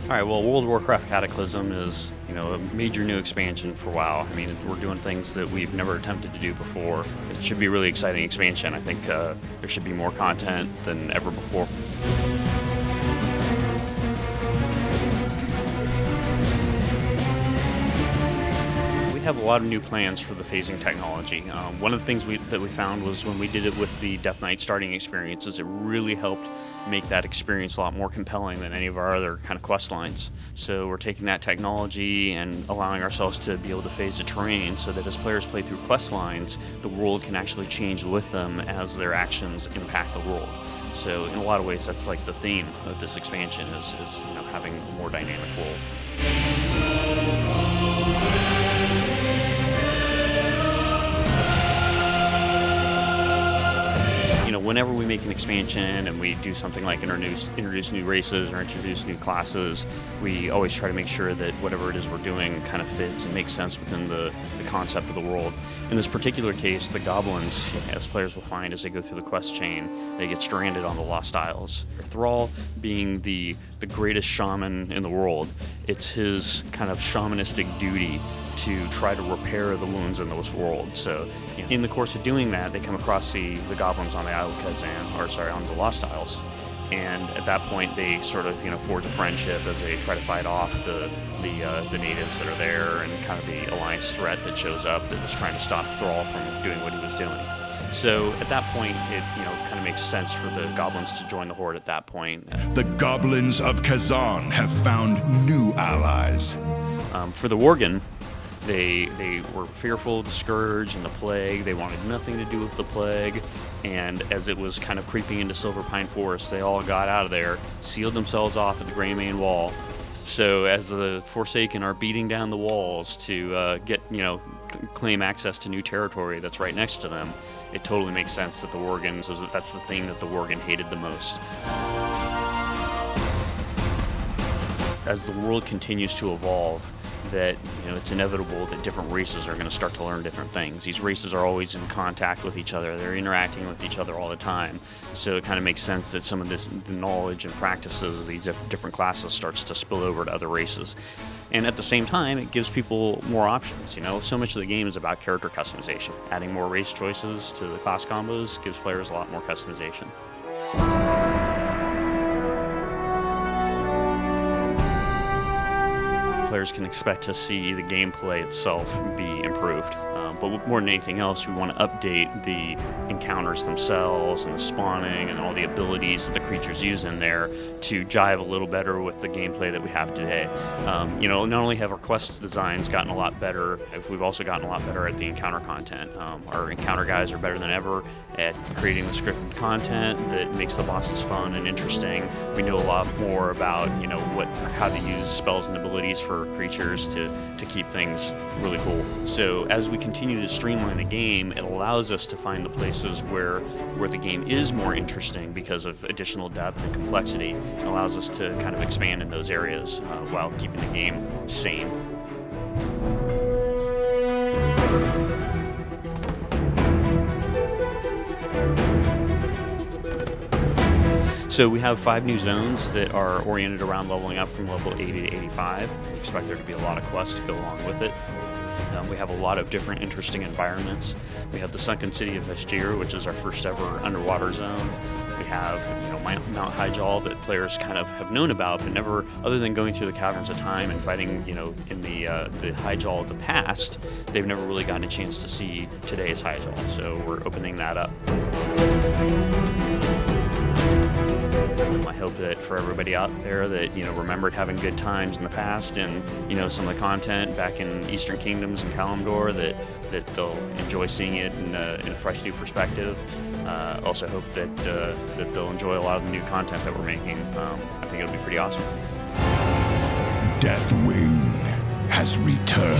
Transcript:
All right, well, World of Warcraft Cataclysm is, a major new expansion for WoW. I mean, we're doing things that we've never attempted to do before. It should be a really exciting expansion. I think there should be more content than ever before. We have a lot of new plans for the phasing technology. One of the things that we found was when we did it with the Death Knight starting experiences, it really helped make that experience a lot more compelling than any of our other kind of quest lines. So we're taking that technology and allowing ourselves to be able to phase the terrain so that as players play through quest lines, the world can actually change with them as their actions impact the world. So in a lot of ways, that's like the theme of this expansion is having a more dynamic world. Whenever we make an expansion and we do something like introduce new races or introduce new classes, we always try to make sure that whatever it is we're doing kind of fits and makes sense within the concept of the world. In this particular case, the goblins, as players will find as they go through the quest chain, they get stranded on the Lost Isles. Thrall being the greatest shaman in the world, it's his kind of shamanistic duty to try to repair the wounds in this world. So in the course of doing that, they come across the goblins on the Isle of Kazan, on the Lost Isles. And at that point, they sort of forge a friendship as they try to fight off the natives that are there and kind of the alliance threat that shows up that was trying to stop Thrall from doing what he was doing. So at that point, it kind of makes sense for the goblins to join the horde at that point. The goblins of Kazan have found new allies. For the Worgen, they were fearful of the Scourge and the Plague. They wanted nothing to do with the Plague. And as it was kind of creeping into Silver Pine Forest, they all got out of there, sealed themselves off at the Greymane Wall. So as the Forsaken are beating down the walls to claim access to new territory that's right next to them, it totally makes sense that the Worgen, so that's the thing that the Worgen hated the most. As the world continues to evolve, that it's inevitable that different races are going to start to learn different things. These races are always in contact with each other. They're interacting with each other all the time. So it kind of makes sense that some of this knowledge and practices of these different classes starts to spill over to other races. And at the same time, it gives people more options. So much of the game is about character customization. Adding more race choices to the class combos gives players a lot more customization. Players can expect to see the gameplay itself be improved. But more than anything else, we want to update the encounters themselves and the spawning and all the abilities that the creatures use in there to jive a little better with the gameplay that we have today. Not only have our quest designs gotten a lot better, we've also gotten a lot better at the encounter content. Our encounter guys are better than ever at creating the scripted content that makes the bosses fun and interesting. We know a lot more about how to use spells and abilities for creatures to keep things really cool. So as we continue to streamline the game, it allows us to find the places where the game is more interesting because of additional depth and complexity. It allows us to kind of expand in those areas while keeping the game sane. So we have 5 new zones that are oriented around leveling up from level 80 to 85. We expect there to be a lot of quests to go along with it. We have a lot of different interesting environments. We have the Sunken City of Vashj'ir, which is our first ever underwater zone. We have Mount Hyjal that players kind of have known about, but never, other than going through the Caverns of Time and fighting in the Hyjal of the past, they've never really gotten a chance to see today's Hyjal. So we're opening that up. I hope that for everybody out there that remembered having good times in the past and some of the content back in Eastern Kingdoms and Kalimdor, that they'll enjoy seeing it in a fresh new perspective. Also hope that they'll enjoy a lot of the new content that we're making. I think it'll be pretty awesome. Deathwing has returned.